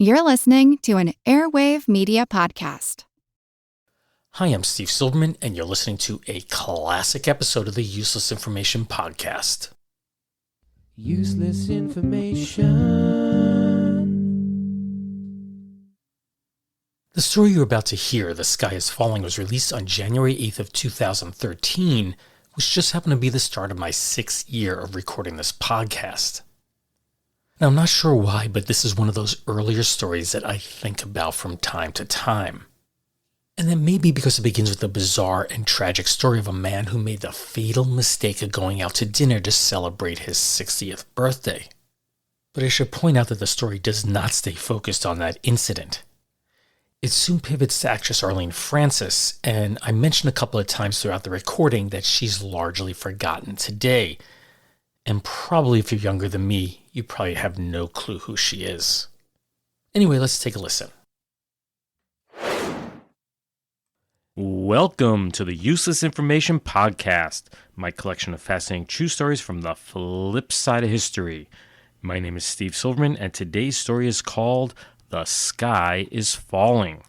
You're listening to an Airwave Media Podcast. Hi, I'm Steve Silverman, and you're listening to a classic episode of the Useless Information Podcast. Useless information. The story you're about to hear, The Sky is Falling, was released on January 8th of 2013, which just happened to be the start of my 6th year of recording this podcast. Now, I'm not sure why, but this is one of those earlier stories that I think about from time to time. And that may be because it begins with the bizarre and tragic story of a man who made the fatal mistake of going out to dinner to celebrate his 60th birthday. But I should point out that the story does not stay focused on that incident. It soon pivots to actress Arlene Francis, and I mentioned a couple of times throughout the recording that she's largely forgotten today. And probably if you're younger than me, you probably have no clue who she is. Anyway, let's take a listen. Welcome to the Useless Information Podcast, my collection of fascinating true stories from the flip side of history. My name is Steve Silverman, and today's story is called The Sky is Falling.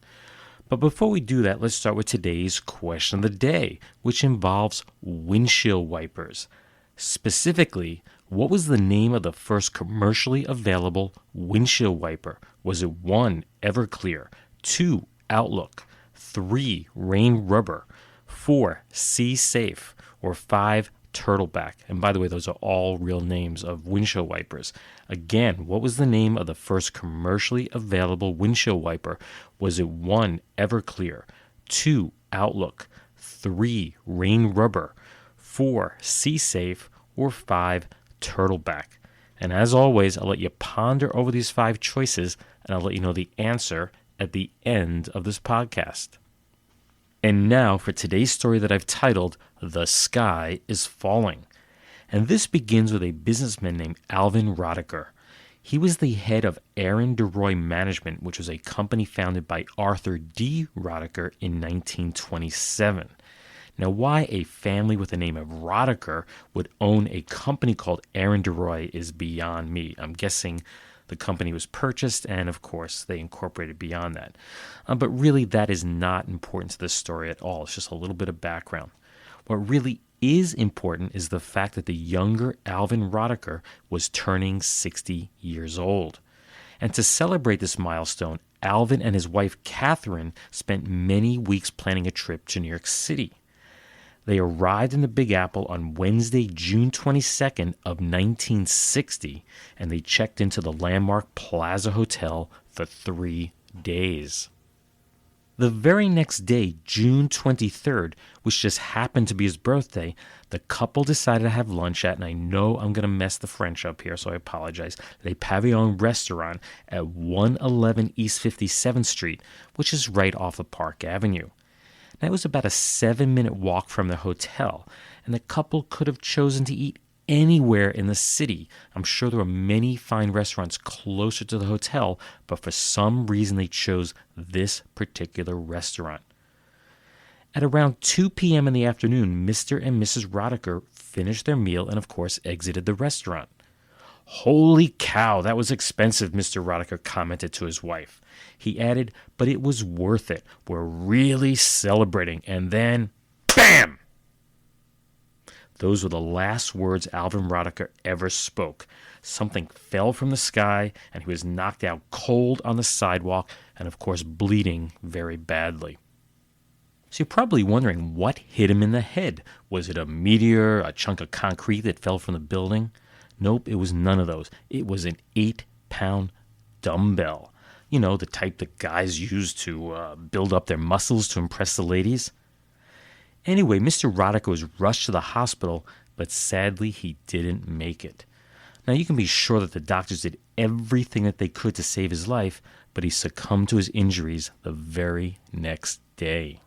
But before we do that, let's start with today's question of the day, which involves windshield wipers. Specifically, what was the name of the first commercially available windshield wiper? Was it 1, Everclear, 2, Outlook, 3, Rain Rubber, 4, Sea Safe, or 5, Turtleback? And by the way, those are all real names of windshield wipers. Again, what was the name of the first commercially available windshield wiper? Was it 1, Everclear, 2, Outlook, 3, Rain Rubber, 4, Sea Safe, or 5, Turtleback? And as always, I'll let you ponder over these 5 choices, and I'll let you know the answer at the end of this podcast. And now for today's story that I've titled, The Sky is Falling. And this begins with a businessman named Alvin Rodecker. He was the head of Aaron DeRoy Management, which was a company founded by Arthur D. Rodecker in 1927. Now, why a family with the name of Rodecker would own a company called Aaron DeRoy is beyond me. I'm guessing the company was purchased, and of course, they incorporated beyond that. But really, that is not important to this story at all. It's just a little bit of background. What really is important is the fact that the younger Alvin Rodecker was turning 60 years old. And to celebrate this milestone, Alvin and his wife, Catherine, spent many weeks planning a trip to New York City. They arrived in the Big Apple on Wednesday, June 22nd of 1960, and they checked into the landmark Plaza Hotel for 3 days. The very next day, June 23rd, which just happened to be his birthday, the couple decided to have lunch at, and I know I'm going to mess the French up here, so I apologize, Le Pavillon Restaurant at 111 East 57th Street, which is right off of Park Avenue. Now, it was about a 7-minute walk from the hotel, and the couple could have chosen to eat anywhere in the city. I'm sure there were many fine restaurants closer to the hotel, but for some reason they chose this particular restaurant. At around 2 p.m. in the afternoon, Mr. and Mrs. Rodecker finished their meal and, of course, exited the restaurant. "Holy cow, that was expensive," Mr. Rodecker commented to his wife. He added, "But it was worth it. We're really celebrating." And then, BAM! Those were the last words Alvin Rodecker ever spoke. Something fell from the sky, and he was knocked out cold on the sidewalk and, of course, bleeding very badly. So you're probably wondering what hit him in the head. Was it a meteor, a chunk of concrete that fell from the building? Nope, it was none of those. It was an 8-pound dumbbell. You know, the type that guys use to build up their muscles to impress the ladies. Anyway, Mr. Rodecker was rushed to the hospital, but sadly he didn't make it. Now, you can be sure that the doctors did everything that they could to save his life, but he succumbed to his injuries the very next day.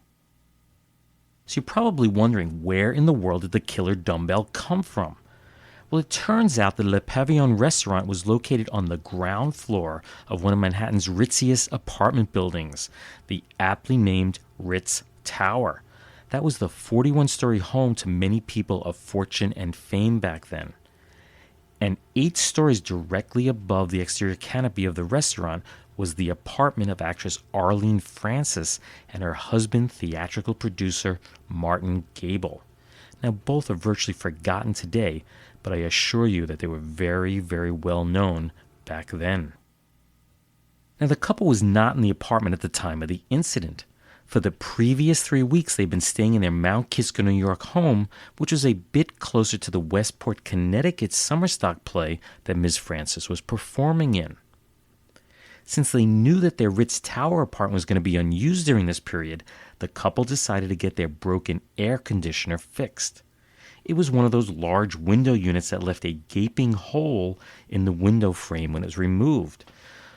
So you're probably wondering, where in the world did the killer dumbbell come from? Well, it turns out the Le Pavillon restaurant was located on the ground floor of one of Manhattan's ritziest apartment buildings, the aptly named Ritz Tower. That was the 41-story home to many people of fortune and fame back then. And 8 stories directly above the exterior canopy of the restaurant was the apartment of actress Arlene Francis and her husband, theatrical producer Martin Gable. Now, both are virtually forgotten today, but I assure you that they were very, very well known back then. Now, the couple was not in the apartment at the time of the incident. For the previous 3 weeks, they'd been staying in their Mount Kisco, New York home, which was a bit closer to the Westport, Connecticut summer stock play that Ms. Francis was performing in. Since they knew that their Ritz Tower apartment was going to be unused during this period, the couple decided to get their broken air conditioner fixed. It was one of those large window units that left a gaping hole in the window frame when it was removed.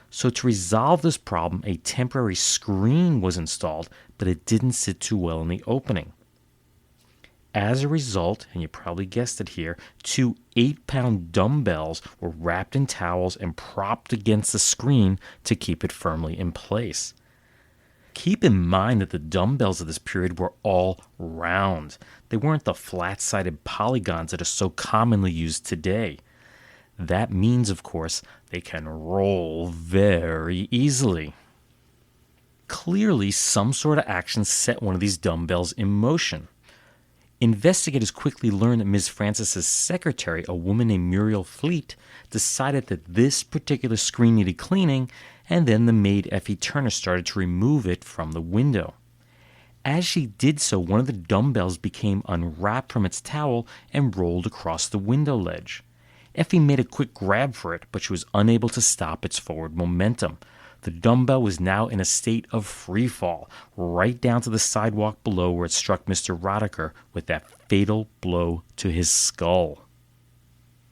So to resolve this problem, a temporary screen was installed, but it didn't sit too well in the opening. As a result, and you probably guessed it here, 2 8-pound dumbbells were wrapped in towels and propped against the screen to keep it firmly in place. Keep in mind that the dumbbells of this period were all round. They weren't the flat-sided polygons that are so commonly used today. That means, of course, they can roll very easily. Clearly, some sort of action set one of these dumbbells in motion. Investigators quickly learned that Ms. Francis's secretary, a woman named Muriel Fleet, decided that this particular screen needed cleaning, and then the maid Effie Turner started to remove it from the window. As she did so, one of the dumbbells became unwrapped from its towel and rolled across the window ledge. Effie made a quick grab for it, but she was unable to stop its forward momentum. The dumbbell was now in a state of free fall, right down to the sidewalk below where it struck Mr. Rodecker with that fatal blow to his skull.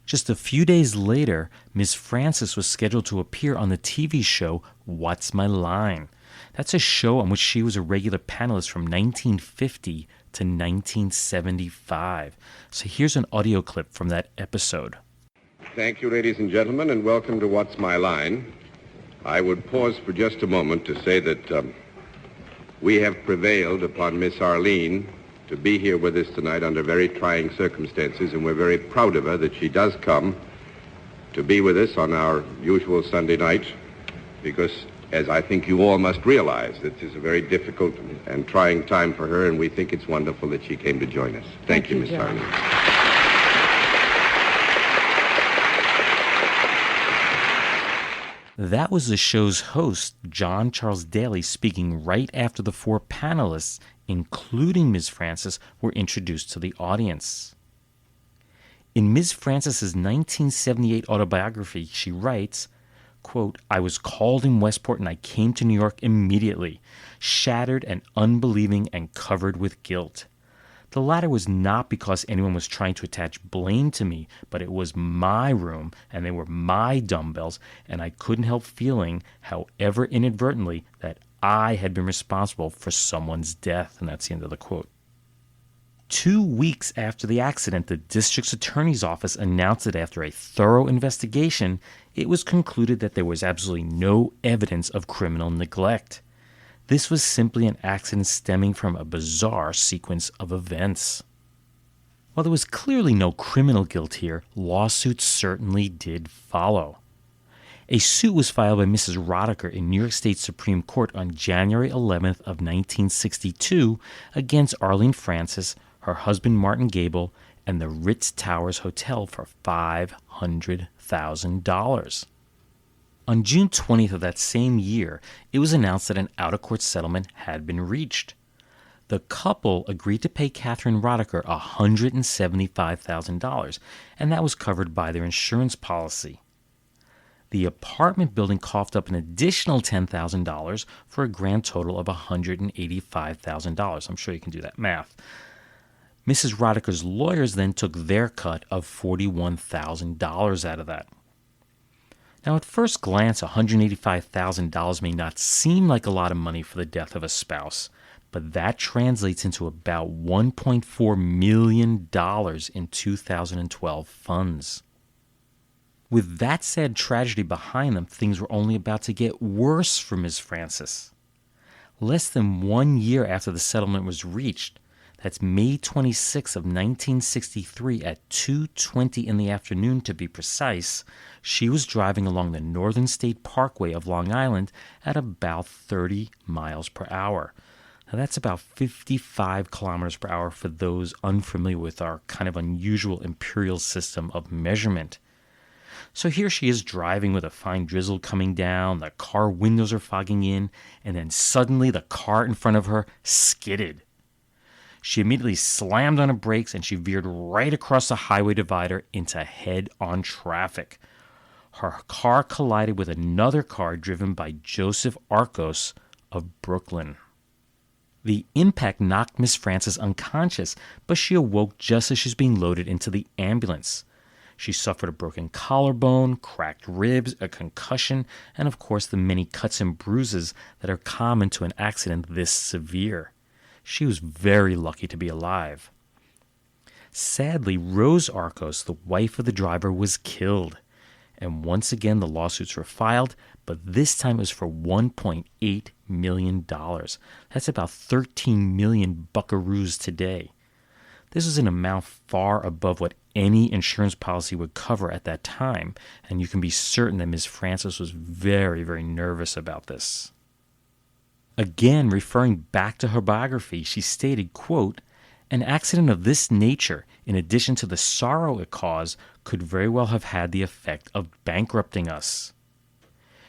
Just a few days later, Ms. Francis was scheduled to appear on the TV show What's My Line? That's a show on which she was a regular panelist from 1950 to 1975. So here's an audio clip from that episode. Thank you, ladies and gentlemen, and welcome to What's My Line? I would pause for just a moment to say that we have prevailed upon Miss Arlene to be here with us tonight under very trying circumstances, and we're very proud of her that she does come to be with us on our usual Sunday night, because, as I think you all must realize, this is a very difficult and trying time for her, and we think it's wonderful that she came to join us. Thank you, Miss Arlene. That was the show's host, John Charles Daly, speaking right after the 4 panelists, including Ms. Francis, were introduced to the audience. In Ms. Francis's 1978 autobiography, she writes, quote, "I was called in Westport and I came to New York immediately, shattered and unbelieving and covered with guilt. The latter was not because anyone was trying to attach blame to me, but it was my room, and they were my dumbbells, and I couldn't help feeling, however inadvertently, that I had been responsible for someone's death." And that's the end of the quote. 2 weeks after the accident, the district's attorney's office announced that after a thorough investigation, it was concluded that there was absolutely no evidence of criminal neglect. This was simply an accident stemming from a bizarre sequence of events. While there was clearly no criminal guilt here, lawsuits certainly did follow. A suit was filed by Mrs. Rodecker in New York State Supreme Court on January 11th of 1962 against Arlene Francis, her husband Martin Gable, and the Ritz Towers Hotel for $500,000. On June 20th of that same year, it was announced that an out-of-court settlement had been reached. The couple agreed to pay Catherine Rodecker $175,000, and that was covered by their insurance policy. The apartment building coughed up an additional $10,000 for a grand total of $185,000. I'm sure you can do that math. Mrs. Rodecker's lawyers then took their cut of $41,000 out of that. Now, at first glance, $185,000 may not seem like a lot of money for the death of a spouse, but that translates into about $1.4 million in 2012 funds. With that sad tragedy behind them, things were only about to get worse for Ms. Francis. Less than 1 year after the settlement was reached, That's May 26 of 1963 at 2:20 in the afternoon to be precise, she was driving along the Northern State Parkway of Long Island at about 30 miles per hour. Now that's about 55 kilometers per hour for those unfamiliar with our kind of unusual imperial system of measurement. So here she is driving with a fine drizzle coming down, the car windows are fogging in, and then suddenly the car in front of her skidded. She immediately slammed on her brakes and she veered right across the highway divider into head-on traffic. Her car collided with another car driven by Joseph Arcos of Brooklyn. The impact knocked Miss Frances unconscious, but she awoke just as she was being loaded into the ambulance. She suffered a broken collarbone, cracked ribs, a concussion, and of course the many cuts and bruises that are common to an accident this severe. She was very lucky to be alive. Sadly, Rose Arcos, the wife of the driver, was killed. And once again the lawsuits were filed, but this time it was for $1.8 million. That's about 13 million buckaroos today. This is an amount far above what any insurance policy would cover at that time, and you can be certain that Ms. Frances was very, very nervous about this. Again, referring back to her biography, she stated, quote, "An accident of this nature, in addition to the sorrow it caused, could very well have had the effect of bankrupting us."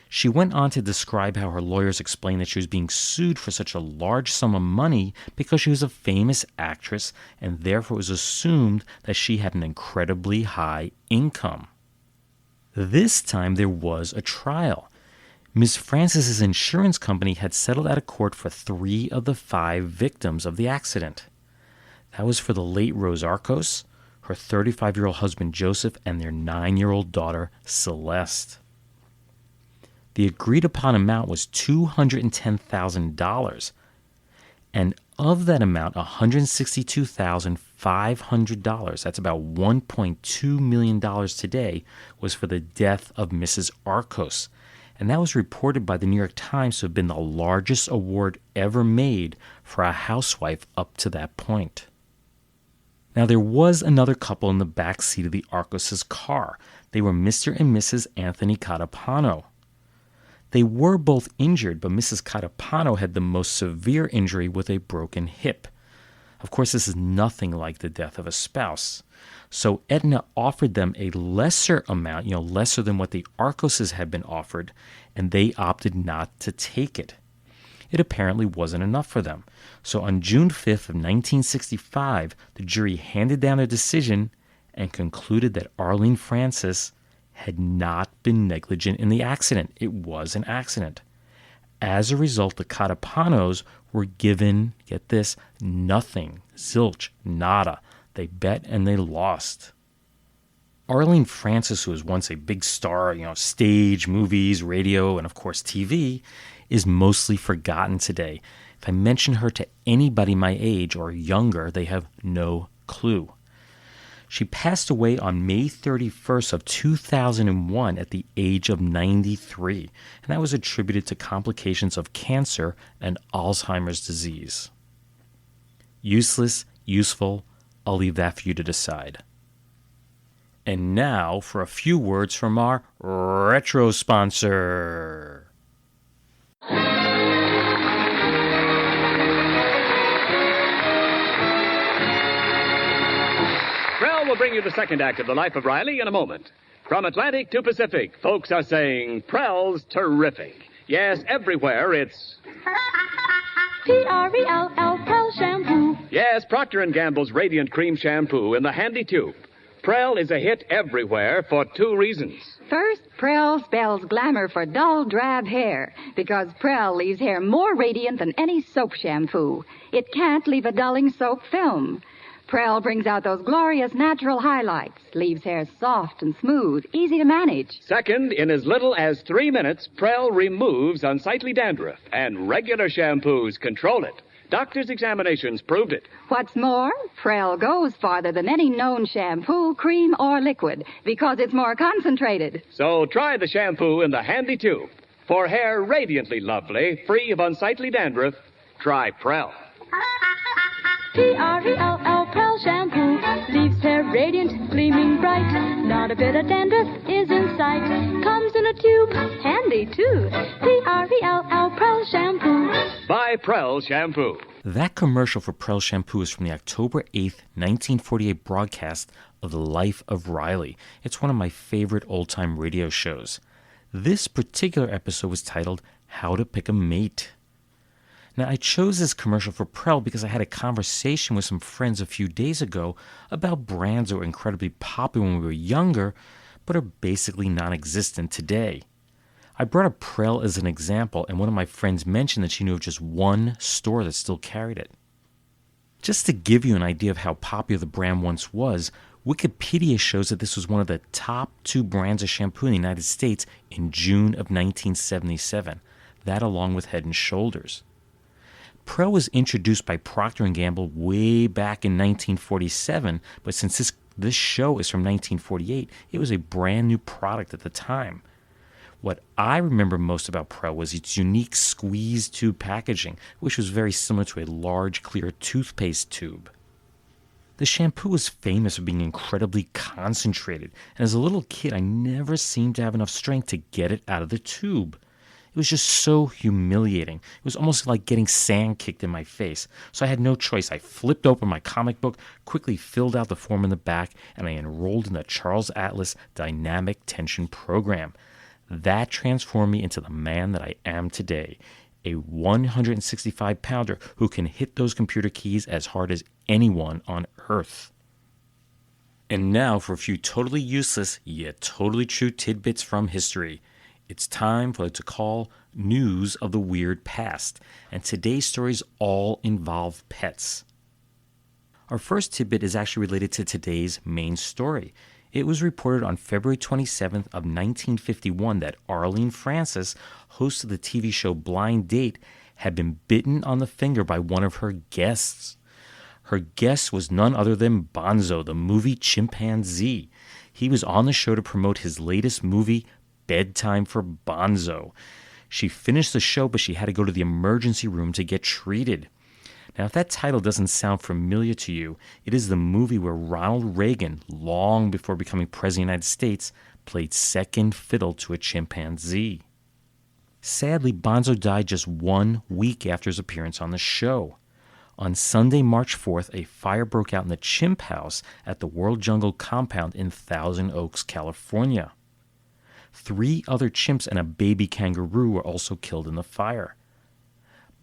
She went on to describe how her lawyers explained that she was being sued for such a large sum of money because she was a famous actress and therefore it was assumed that she had an incredibly high income. This time there was a trial. Ms. Frances' insurance company had settled out of court for 3 of the 5 victims of the accident. That was for the late Rose Arcos, her 35-year-old husband Joseph, and their 9-year-old daughter Celeste. The agreed-upon amount was $210,000, and of that amount, $162,500, that's about $1.2 million today, was for the death of Mrs. Arcos, and that was reported by the New York Times to have been the largest award ever made for a housewife up to that point. Now, there was another couple in the back seat of the Arcos' car. They were Mr. and Mrs. Anthony Catapano. They were both injured, but Mrs. Catapano had the most severe injury with a broken hip. Of course, this is nothing like the death of a spouse. So Aetna offered them a lesser amount, lesser than what the Arcoses had been offered, and they opted not to take it. It apparently wasn't enough for them. So on June 5th of 1965, the jury handed down their decision and concluded that Arlene Frances had not been negligent in the accident. It was an accident. As a result, the Catapanos were given, get this, nothing, zilch, nada. They bet and they lost. Arlene Frances, who was once a big star, stage, movies, radio, and of course TV, is mostly forgotten today. If I mention her to anybody my age or younger, they have no clue. She passed away on May 31st of 2001 at the age of 93, and that was attributed to complications of cancer and Alzheimer's disease. Useless, useful, I'll leave that for you to decide. And now for a few words from our retro sponsor. We'll bring you the second act of the life of Riley in a moment. From Atlantic to Pacific, folks are saying Prell's terrific. Yes, everywhere it's P-R-E-L-L, Prell shampoo. Yes, Procter & Gamble's Radiant Cream Shampoo in the handy tube. Prell is a hit everywhere for 2 reasons. First, Prell spells glamour for dull, drab hair, because Prell leaves hair more radiant than any soap shampoo. It can't leave a dulling soap film. Prell brings out those glorious natural highlights, leaves hair soft and smooth, easy to manage. Second, in as little as 3 minutes, Prell removes unsightly dandruff, and regular shampoos control it. Doctors' examinations proved it. What's more, Prell goes farther than any known shampoo, cream, or liquid, because it's more concentrated. So try the shampoo in the handy tube. For hair radiantly lovely, free of unsightly dandruff, try Prell. P-R-E-L-L, Prell shampoo. Leaves hair radiant, gleaming bright. Not a bit of dandruff is in sight. Comes in a tube, handy too. P-R-E-L-L, Prell shampoo. By Prell Shampoo. That commercial for Prell Shampoo is from the October 8th, 1948 broadcast of The Life of Riley. It's one of my favorite old-time radio shows. This particular episode was titled How to Pick a Mate. Now, I chose this commercial for Prell because I had a conversation with some friends a few days ago about brands that were incredibly popular when we were younger, but are basically non-existent today. I brought up Prell as an example, and one of my friends mentioned that she knew of just one store that still carried it. Just to give you an idea of how popular the brand once was, Wikipedia shows that this was one of the top 2 brands of shampoo in the United States in June of 1977, that along with Head & Shoulders. Prell was introduced by Procter & Gamble way back in 1947, but since this show is from 1948, it was a brand new product at the time. What I remember most about Prell was its unique squeeze tube packaging, which was very similar to a large clear toothpaste tube. The shampoo was famous for being incredibly concentrated, and as a little kid I never seemed to have enough strength to get it out of the tube. It was just so humiliating. It was almost like getting sand kicked in my face. So I had no choice. I flipped open my comic book, quickly filled out the form in the back, and I enrolled in the Charles Atlas Dynamic Tension Program. That transformed me into the man that I am today, a 165-pounder who can hit those computer keys as hard as anyone on Earth. And now for a few totally useless yet totally true tidbits from history. It's time for what to call News of the Weird Past, and today's stories all involve pets. Our first tidbit is actually related to today's main story. It was reported on February 27th of 1951 that Arlene Francis, host of the TV show Blind Date, had been bitten on the finger by one of her guests. Her guest was none other than Bonzo, the movie chimpanzee. He was on the show to promote his latest movie, Bedtime for Bonzo. She finished the show, but she had to go to the emergency room to get treated. Now, if that title doesn't sound familiar to you, it is the movie where Ronald Reagan, long before becoming President of the United States, played second fiddle to a chimpanzee. Sadly, Bonzo died just 1 week after his appearance on the show. On Sunday, March 4th, a fire broke out in the Chimp House at the World Jungle Compound in Thousand Oaks, California. 3 other chimps and a baby kangaroo were also killed in the fire.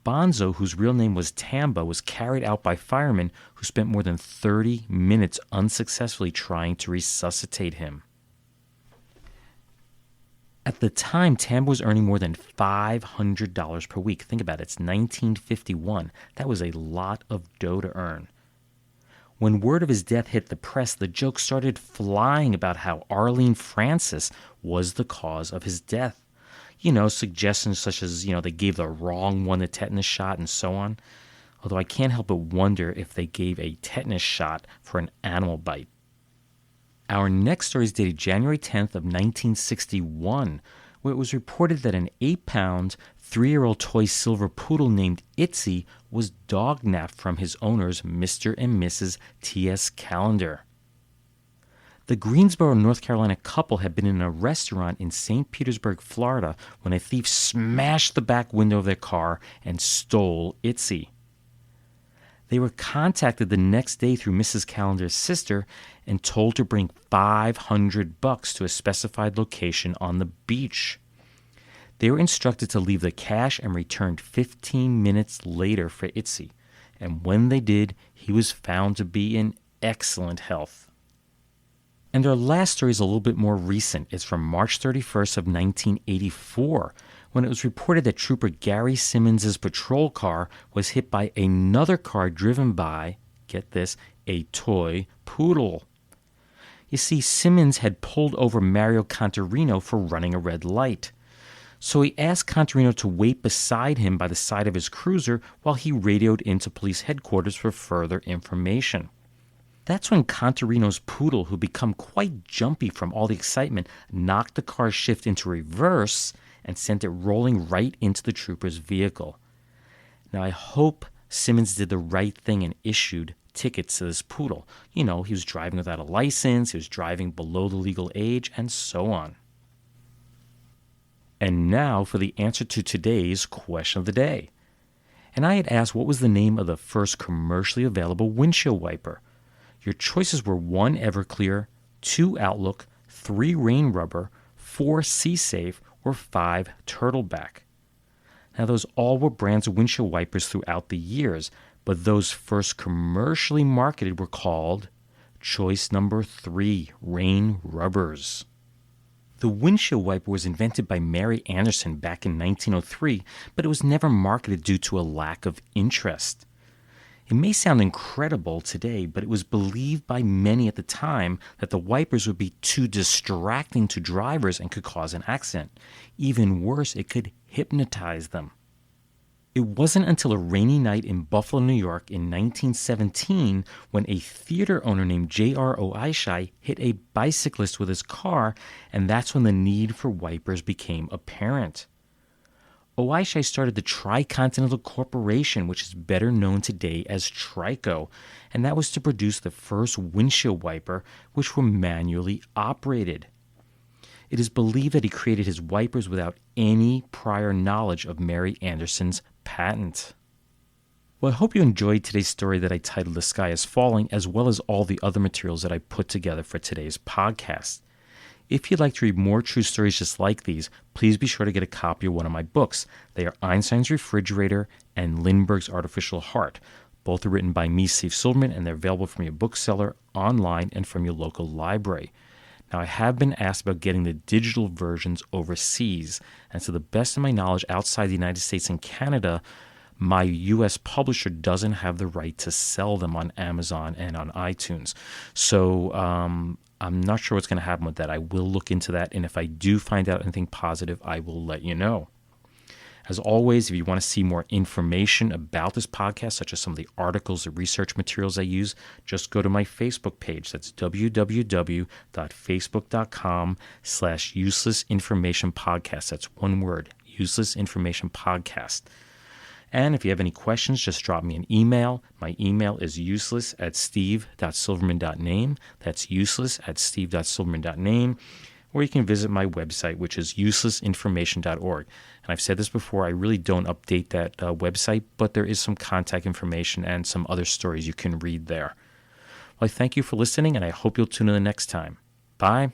Bonzo, whose real name was Tamba, was carried out by firemen who spent more than 30 minutes unsuccessfully trying to resuscitate him. At the time, Tamba was earning more than $500 per week. Think about it, it's 1951. That was a lot of dough to earn. When word of his death hit the press, the joke started flying about how Arlene Francis was the cause of his death. Suggestions such as, they gave the wrong one the tetanus shot and so on. Although I can't help but wonder if they gave a tetanus shot for an animal bite. Our next story is dated January 10th of 1961, where it was reported that an 8-pound, 3-year-old toy silver poodle named Itsy was dog-napped from his owners, Mr. and Mrs. T.S. Callender. The Greensboro, North Carolina couple had been in a restaurant in St. Petersburg, Florida, when a thief smashed the back window of their car and stole Itsy. They were contacted the next day through Mrs. Callender's sister and told to bring $500 to a specified location on the beach. They were instructed to leave the cash and returned 15 minutes later for Itsy, and when they did, he was found to be in excellent health. And our last story is a little bit more recent. It's from March 31st of 1984, when it was reported that Trooper Gary Simmons' patrol car was hit by another car driven by, get this, a toy poodle. You see, Simmons had pulled over Mario Contarino for running a red light. So he asked Contarino to wait beside him by the side of his cruiser while he radioed into police headquarters for further information. That's when Contarino's poodle, who become quite jumpy from all the excitement, knocked the car's shift into reverse and sent it rolling right into the trooper's vehicle. Now, I hope Simmons did the right thing and issued tickets to this poodle. He was driving without a license, he was driving below the legal age, and so on. And now for the answer to today's question of the day. And I had asked what was the name of the first commercially available windshield wiper. Your choices were 1 Everclear, 2 Outlook, 3 Rain Rubber, 4 Sea Safe, or 5 Turtleback. Now those all were brands of windshield wipers throughout the years, but those first commercially marketed were called choice number 3, Rain Rubbers. The windshield wiper was invented by Mary Anderson back in 1903, but it was never marketed due to a lack of interest. It may sound incredible today, but it was believed by many at the time that the wipers would be too distracting to drivers and could cause an accident. Even worse, it could hypnotize them. It wasn't until a rainy night in Buffalo, New York in 1917 when a theater owner named J.R. Oishai hit a bicyclist with his car, and that's when the need for wipers became apparent. Oishai started the Tri-Continental Corporation, which is better known today as Trico, and that was to produce the first windshield wiper, which were manually operated. It is believed that he created his wipers without any prior knowledge of Mary Anderson's patent. Well, I hope you enjoyed today's story that I titled The Sky is Falling, as well as all the other materials that I put together for today's podcast. If you'd like to read more true stories just like these, please be sure to get a copy of one of my books. They are Einstein's Refrigerator and Lindbergh's Artificial Heart. Both are written by me, Steve Silverman, and they're available from your bookseller, online, and from your local library. Now, I have been asked about getting the digital versions overseas, and to the best of my knowledge, outside the United States and Canada, my U.S. publisher doesn't have the right to sell them on Amazon and on iTunes. So I'm not sure what's going to happen with that. I will look into that, and if I do find out anything positive, I will let you know. As always, if you want to see more information about this podcast, such as some of the articles or research materials I use, just go to my Facebook page. That's www.facebook.com/uselessinformationpodcast. That's one word, Useless Information Podcast. And if you have any questions, just drop me an email. My email is useless@steve.silverman.name. That's useless@steve.silverman.name. Or you can visit my website, which is uselessinformation.org. And I've said this before, I really don't update that website, but there is some contact information and some other stories you can read there. Well, I thank you for listening, and I hope you'll tune in the next time. Bye.